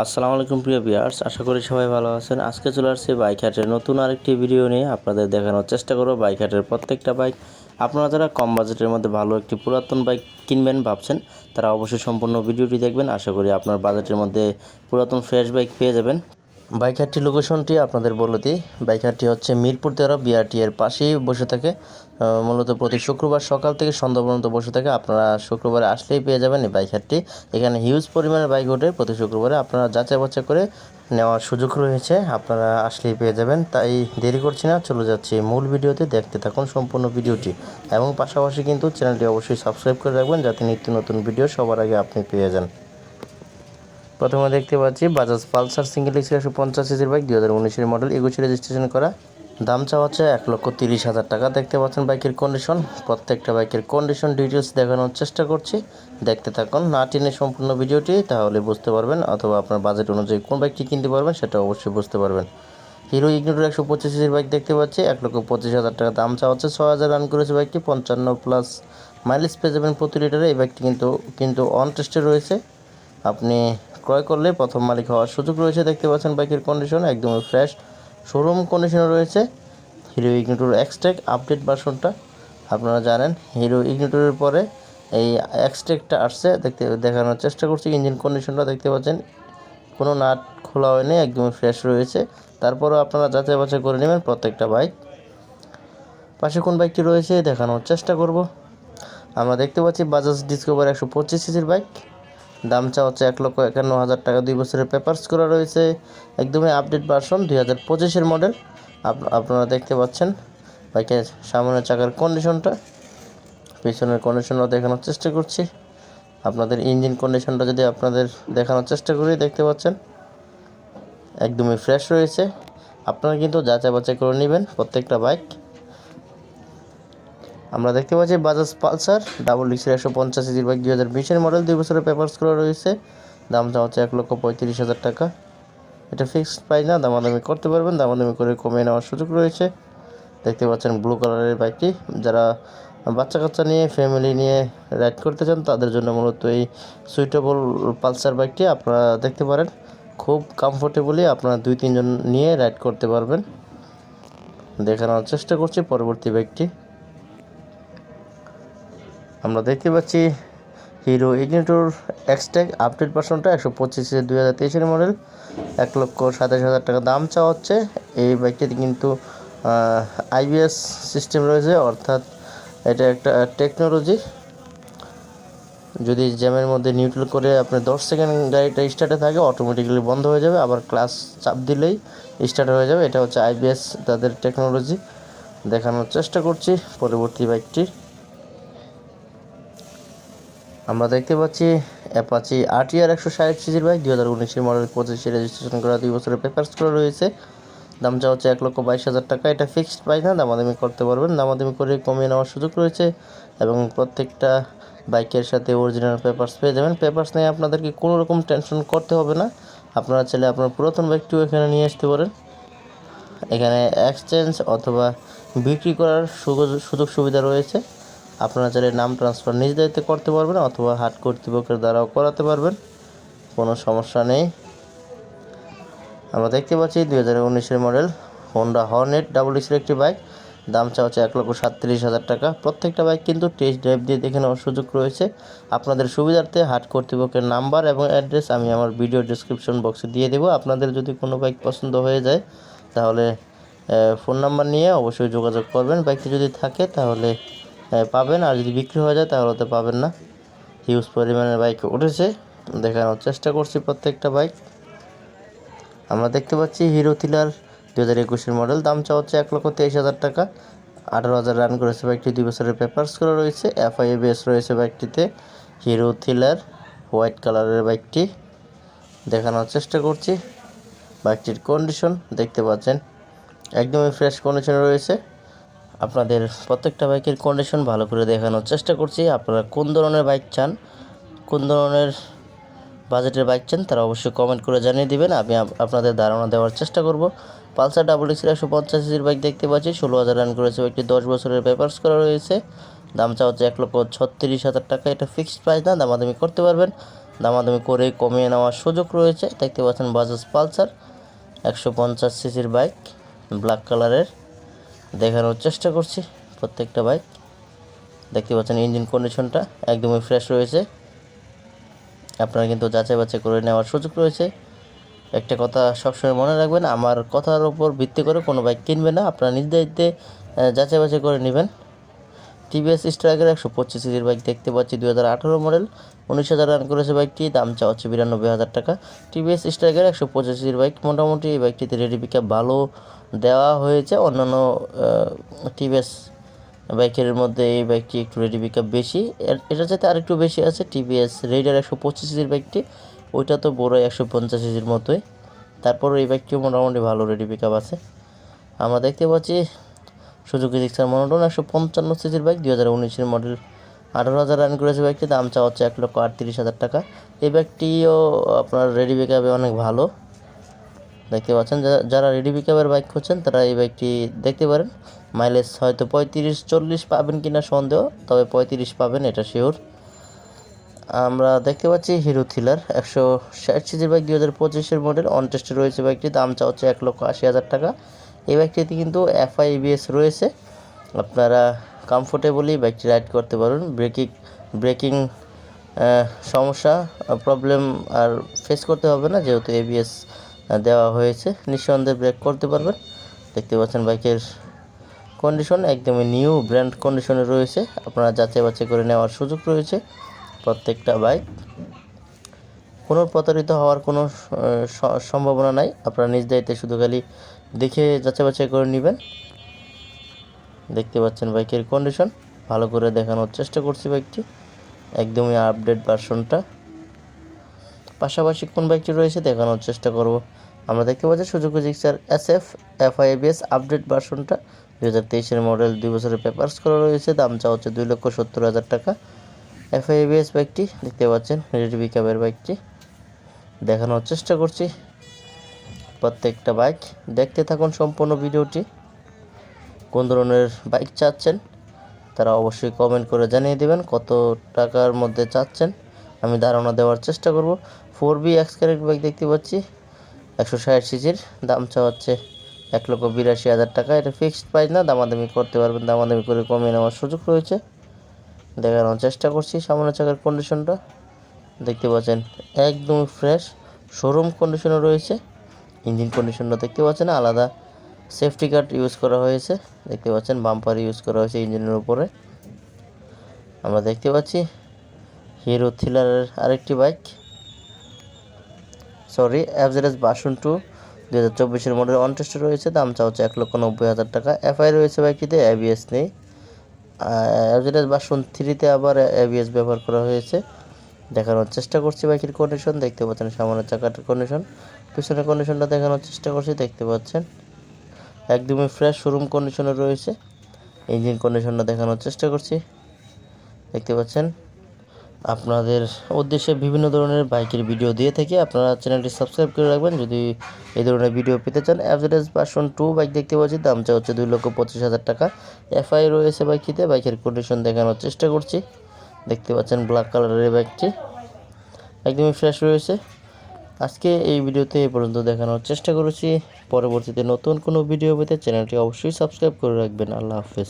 আসসালামু আলাইকুম প্রিয় ভিউয়ার্স, আশা করি সবাই ভালো আছেন। আজকে চলে আসছে বাইক হাটের নতুন আরেকটি ভিডিও নিয়ে আপনাদের দেখানোর চেষ্টা করব বাইক হাটের প্রত্যেকটা বাইক। আপনারা যারা কম বাজেটের মধ্যে ভালো একটি পুরাতন বাইক কিনবেন ভাবছেন, তারা অবশ্যই সম্পূর্ণ ভিডিওটি দেখবেন। আশা করি আপনার বাজেটের মধ্যে পুরাতন ফ্রেশ বাইক পেয়ে যাবেন। বাইক হাটটির লোকেশনটি আপনাদের বলে দিই। বাইক হাটটি হচ্ছে মিরপুর 13 বিআরটি এর পাশেই বসে থাকে। মূলত প্রতি শুক্রবার সকাল থেকে সন্ধ্যা পর্যন্ত বসে থাকে। আপনারা শুক্রবারে আসলেই পেয়ে যাবেন এই বাইক হাটটি। এখানে হিউজ পরিমাণের বাইক ওঠে প্রতি শুক্রবারে। আপনারা যাচাই বাছাই করে নেওয়ার সুযোগ রয়েছে, আপনারা আসলেই পেয়ে যাবেন। তাই দেরি করছি না, চলে যাচ্ছি মূল ভিডিওতে। দেখতে থাকুন সম্পূর্ণ ভিডিওটি এবং পাশাপাশি কিন্তু চ্যানেলটি অবশ্যই সাবস্ক্রাইব করে রাখবেন, যাতে নিত্য নতুন ভিডিও সবার আগে আপনি পেয়ে যান। প্রথমে দেখতে পাচ্ছি বাজাজ পালসার সিঙ্গেল এক্স 150 সিসির বাইক, 2019-এর মডেল, 21 রেজিস্ট্রেশন করা। দাম চাওয়া হচ্ছে 1,30,000 টাকা। দেখতে পাচ্ছেন বাইকের কন্ডিশন, প্রত্যেকটা বাইকের কন্ডিশন ডিটেলস দেখানোর চেষ্টা করছি। দেখতে থাকুন, না টেনে সম্পূর্ণ ভিডিওটি, তাহলে বুঝতে পারবেন, অথবা আপনার বাজেট অনুযায়ী কোন বাইকটি কিনতে পারবেন সেটা অবশ্যই বুঝতে পারবেন। হিরো ইগনিটর 125 সিসির বাইক দেখতে পাচ্ছি, 1,25,000 টাকা দাম চাওয়া হচ্ছে। 6,000 রান করেছে বাইকটি, 55+ মাইলেজ পেয়ে যাবেন প্রতি লিটারে। এই বাইকটি কিন্তু অন টেস্টে রয়েছে। আপনি ক্রয় করলে প্রথম মালিক হওয়ার সুযোগ রয়েছে। দেখতে পাচ্ছেন বাইকের কন্ডিশন একদমই ফ্রেশ, শোরুম কন্ডিশনে রয়েছে। হিরো ইগনিটর এক্সটেক আপডেট ভার্সনটা, আপনারা জানেন হিরো ইগনিটরের পরে এই এক্সটেকটা আসছে। দেখানোর চেষ্টা করছি। ইঞ্জিন কন্ডিশনটা দেখতে পাচ্ছেন, কোনো নাট খোলা হয়নি, একদমই ফ্রেশ রয়েছে। তারপরেও আপনারা যাচাই বাছাই করে নেবেন প্রত্যেকটা বাইক। পাশে কোন বাইকটি রয়েছে দেখানোর চেষ্টা করব। আমরা দেখতে পাচ্ছি বাজাজ ডিসকভার 125 সিসির বাইক। দাম চা হচ্ছে 1,51,000 টাকা। 2 বছরের পেপারস করা রয়েছে, একদমই আপডেট ভার্সন, 2025-এর মডেল। আপনারা দেখতে পাচ্ছেন বাইকের সামনের চাকার কন্ডিশনটা, পিছনের কন্ডিশনটা দেখানোর চেষ্টা করছি। আপনাদের ইঞ্জিন কন্ডিশনটা যদি আপনাদের দেখানোর চেষ্টা করি, দেখতে পাচ্ছেন একদমই ফ্রেশ রয়েছে। আপনারা কিন্তু যাচাই বাছাই করে নেবেন প্রত্যেকটা বাইক। আমরা দেখতে পাচ্ছি বাজাজ পালসার ডাবল ডিক্সের 150 সিসির বাইক, 2020-এর মডেল, 2 বছরের পেপারস করা রয়েছে। দামটা হচ্ছে 1,35,000 টাকা। এটা ফিক্সড প্রাইস না, দামাদামি করতে পারবেন, দামাদামি করে কমিয়ে নেওয়ার সুযোগ রয়েছে। দেখতে পাচ্ছেন ব্লু কালারের বাইকটি, যারা বাচ্চা কাচ্চা নিয়ে ফ্যামিলি নিয়ে রাইড করতে চান তাদের জন্য মূলত এই সুইটেবল পালসার বাইকটি আপনারা দেখতে পারেন। খুব কমফোর্টেবলি আপনারা 2-3 জন নিয়ে রাইড করতে পারবেন। দেখানোর চেষ্টা করছি পরবর্তী বাইকটি। আমরা দেখতে পাচ্ছি হিরো ইগনিটর এক্সটেক আপডেট ভার্সনটা, 125 2023-এর মডেল, 1,27,000 টাকা দাম চাওয়া হচ্ছে। এই বাইকটিতে কিন্তু আইবিএস সিস্টেম রয়েছে, অর্থাৎ এটা একটা টেকনোলজি। যদি জ্যামের মধ্যে নিউট্রাল করে আপনি 10 সেকেন্ড গাড়িটা স্টার্টে থাকে, অটোমেটিক্যালি বন্ধ হয়ে যাবে, আবার ক্লাচ চাপ দিলেই স্টার্ট হয়ে যাবে। এটা হচ্ছে আইবিএস তাদের টেকনোলজি। দেখানোর চেষ্টা করছি পরবর্তী বাইকটি। আমরা দেখতে পাচ্ছি অ্যাপাচি আরটিআর 160 সিসির বাইক, 2019-এর মডেল, 25-এ রেজিস্ট্রেশন করা, 2 বছরের পেপারস করা রয়েছে। দাম চা হচ্ছে 1,22,000 টাকা। এটা ফিক্সড প্রাইস না, দামাদামি করতে পারবেন, দামাদামি করে কমিয়ে নেওয়ার সুযোগ রয়েছে। এবং প্রত্যেকটা বাইকের সাথে অরিজিনাল পেপারস পেয়ে যাবেন। পেপারস নিয়ে আপনাদেরকে কোনো রকম টেনশন করতে হবে না। আপনারা চাইলে আপনার পুরাতন বাইকটিও এখানে নিয়ে আসতে পারেন। এখানে এক্সচেঞ্জ অথবা বিক্রি করার সুযোগ সুবিধা রয়েছে। আপনারা চাইলে নাম ট্রান্সফার নিজ দায়িত্বে করতে পারবেন, অথবা হাট কর্তৃপক্ষের দ্বারাও করাতে পারবেন, কোনো সমস্যা নেই। আমরা দেখতে পাচ্ছি 2019-এর মডেল হোন্ডা হর্নেট ডাবল ডিক্সের একটি বাইক। দাম চা হচ্ছে 1,37,000 টাকা। প্রত্যেকটা বাইক কিন্তু টেস্ট ড্রাইভ দিয়ে দেখে নেওয়ার সুযোগ রয়েছে। আপনাদের সুবিধার্থে হাট কর্তৃপক্ষের নাম্বার এবং অ্যাড্রেস আমি আমার ভিডিও ডিসক্রিপশন বক্সে দিয়ে দেবো। আপনাদের যদি কোনো বাইক পছন্দ হয়ে যায়, তাহলে ফোন নাম্বার নিয়ে অবশ্যই যোগাযোগ করবেন। বাইকটি যদি থাকে তাহলে পাবেন, আর যদি বিক্রি হয়ে যায় তাহলে তো পাবেন না। হিউজ পরিমাণের বাইক উঠেছে, দেখানোর চেষ্টা করছি প্রত্যেকটা বাইক। আমরা দেখতে পাচ্ছি হিরো থ্রিলার 2021-এর মডেল। দাম চা হচ্ছে 1,23,000 টাকা। 18,000 রান করেছে বাইকটি, 2 বছরের পেপারস করা রয়েছে, এফআইএবিএস রয়েছে বাইকটিতে। হিরো থ্রিলার হোয়াইট কালারের বাইকটি, দেখানোর চেষ্টা করছি। বাইকটির কন্ডিশন দেখতে পাচ্ছেন একদমই ফ্রেশ কন্ডিশনে রয়েছে। আপনাদের প্রত্যেকটা বাইকের কন্ডিশন ভালো করে দেখানোর চেষ্টা করছি। আপনারা কোন ধরনের বাইক চান, কোন ধরনের বাজেটের বাইক চান, তারা অবশ্যই কমেন্ট করে জানিয়ে দিবেন, আমি আপনাদের ধারণা দেওয়ার চেষ্টা করব। পালসার ডাবল ডিক্সের 150 সিসির বাইক দেখতে পাচ্ছি, 16,000 রান করেছে বাইকটি, 10 বছরের পেপারস করা রয়েছে। দাম চা হচ্ছে 1,36,000 টাকা। এটা ফিক্সড প্রাইস না, দামাদামি করতে পারবেন। দামাদামি করে কমিয়ে নেওয়ার সুযোগ রয়েছে। দেখতে পাচ্ছেন বাজাজ পালসার 150 সিসির বাইক, ব্ল্যাক কালারের। দেখানোর চেষ্টা করছি প্রত্যেকটা বাইক। দেখতে পাচ্ছেন ইঞ্জিন কন্ডিশনটা একদমই ফ্রেশ রয়েছে। আপনারা কিন্তু যাচাই বাছাই করে নেওয়ার সুযোগ রয়েছে। একটা কথা সবসময় মনে রাখবেন, আমার কথার উপর ভিত্তি করে কোনো বাইক কিনবে না, আপনারা নিজ দায়িত্বে যাচাই বাছাই করে নেবেন। টিভিএস স্ট্রাইকার 125 সিসির বাইক দেখতে পাচ্ছি, 2018 মডেল, 19,000 রান করেছে বাইকটি, দাম চাওয়া হচ্ছে 92,000 টাকা। টিভিএস স্ট্রাইকার 125 সিসির বাইক, মোটামুটি এই বাইকটিতে রেডি পিকআপ ভালো দেওয়া হয়েছে। অন্যান্য টিভিএস বাইকের মধ্যে এই বাইকটি একটু রেডি পিকআপ বেশি, এটার চাইতে আরেকটু বেশি আছে। টিভিএস রেইডার 125 সিসির বাইকটি, ওইটা তো বড় 150 সিসির মতোই, তারপর এই বাইকটিও মোটামুটি ভালো রেডি পিকআপ আছে। আমরা দেখতে পাচ্ছি সুজুকি জিক্সার মনোটন 155 সিসির বাইক, 2019-এর মডেল, 18,000 রান করেছে বাইকটি, দাম চাওয়া হচ্ছে 1,38,000 টাকা। এই বাইকটিও আপনার রেডি পিকআপে অনেক ভালো। দেখতে পাচ্ছেন যারা রেডি পিকআপের বাইক খুঁজছেন তারা এই বাইকটি দেখতে পারেন। মাইলেজ হয়তো 35-40 পাবেন কিনা সন্দেহ, তবে 35 পাবেন এটা শিওর। আমরা দেখতে পাচ্ছি হিরো থ্রিলার 160 সিসির বাইক, 2025-এর মডেল, অন টেস্টে রয়েছে বাইকটি, দাম চাওয়া হচ্ছে 1,80,000 টাকা। এই বাইকটিতে কিন্তু এফআই এবিএস রয়েছে, আপনারা কমফোর্টেবলি বাইকটি রাইড করতে পারবেন। ব্রেকিং সমস্যা প্রবলেম আর ফেস করতে হবে না, যেহেতু এবিএস দেওয়া হয়েছে, নিঃসন্দেহে ব্রেক করতে পারবেন। দেখতে পাচ্ছেন বাইকের কন্ডিশন একদমই নিউ ব্র্যান্ড কন্ডিশনে রয়েছে, আপনারা যাচাই বাছাই করে নেওয়ার সুযোগ রয়েছে প্রত্যেকটা বাইক। কোনো প্রতারিত হওয়ার কোনো সম্ভাবনা নাই, আপনারা নিজ দায়িত্বে শুধু খালি দেখে যাচাই বাছাই করে নেবেন। দেখতে পাচ্ছেন বাইকের কন্ডিশন ভালো করে দেখানোর চেষ্টা করছি বাইকটি, একদমই আপডেট ভার্সনটা। পাশাপাশি কোন বাইকটি রয়েছে দেখানোর চেষ্টা করব। আমরা দেখতে পাচ্ছি Suzuki Gixxer SF FI ABS update ভার্সনটা, 2023-এর মডেল, 2 বছরের পেপারস করা রয়েছে, দাম চাওয়া হচ্ছে 2,70,000 টাকা। এফআই এবিএস বাইকটি দেখতে পাচ্ছেন রেডি পিকআপের বাইকটি, দেখানোর চেষ্টা করছি প্রত্যেকটা বাইক। দেখতে থাকুন সম্পূর্ণ ভিডিওটি। কোন ধরনের বাইক চাচ্ছেন তারা অবশ্যই কমেন্ট করে জানিয়ে দেবেন, কত টাকার মধ্যে চাচ্ছেন আমি ধারণা দেওয়ার চেষ্টা করব। 4B এক্স ক্যারেট বাইক দেখতে পাচ্ছি 160 সিসির, দাম চাওয়া হচ্ছে 1,82,000 টাকা। এটা ফিক্সড প্রাইস না, দামাদামি করতে পারবেন, দামাদামি করে কমিয়ে নেওয়ার সুযোগ রয়েছে। দেখানোর চেষ্টা করছি সামনের চাকার কন্ডিশনটা, দেখতে পাচ্ছেন একদম ফ্রেশ শোরুম কন্ডিশনে রয়েছে। ইঞ্জিন কন্ডিশনটা দেখতে পাচ্ছেন, আলাদা সেফটি গার্ড ইউজ করা হয়েছে, দেখতে পাচ্ছেন বাম্পার ইউজ করা হয়েছে ইঞ্জিনের উপরে। আমরা দেখতে পাচ্ছি হিরো থ্রিলারের আরেকটি বাইক, FZS ভার্সন 2, 2024-এর মডেল, অন টেস্টে রয়েছে, দাম চাওয়া হচ্ছে 1,90,000 টাকা। এফআই রয়েছে বাইকটিতে, এবিএস নেই। FZS ভার্সন 3-তে আবার এবিএস ব্যবহার করা হয়েছে। দেখানোর চেষ্টা করছি বাইকের কন্ডিশন, দেখতে পাচ্ছেন সামনের চাকাটার কন্ডিশন, পিছনের কন্ডিশনটা দেখানোর চেষ্টা করছি, দেখতে পাচ্ছেন একদমই ফ্রেশ শোরুম কন্ডিশনে রয়েছে। ইঞ্জিন কন্ডিশনটা দেখানোর চেষ্টা করছি, দেখতে পাচ্ছেন। আপনাদের উদ্দেশ্যে বিভিন্ন ধরনের বাইকের ভিডিও দিয়ে থাকি, আপনারা চ্যানেলটি সাবস্ক্রাইব করে রাখবেন যদি এই ধরনের ভিডিও পেতে চান। FZS ভার্সন 2 বাইক দেখতে পাচ্ছি, দাম চা হচ্ছে 2,25,000 টাকা। এফআই রয়েছে বাইকটিতে, বাইকের কন্ডিশন দেখানোর চেষ্টা করছি, দেখতে পাচ্ছেন ব্ল্যাক কালারের বাইকটি একদমই ফ্রেশ রয়েছে। আজকে এই ভিডিওতে এই পর্যন্ত দেখানোর চেষ্টা করেছি, পরবর্তীতে নতুন কোনো ভিডিও পেতে চ্যানেলটি অবশ্যই সাবস্ক্রাইব করে রাখবেন। আল্লাহ হাফেজ।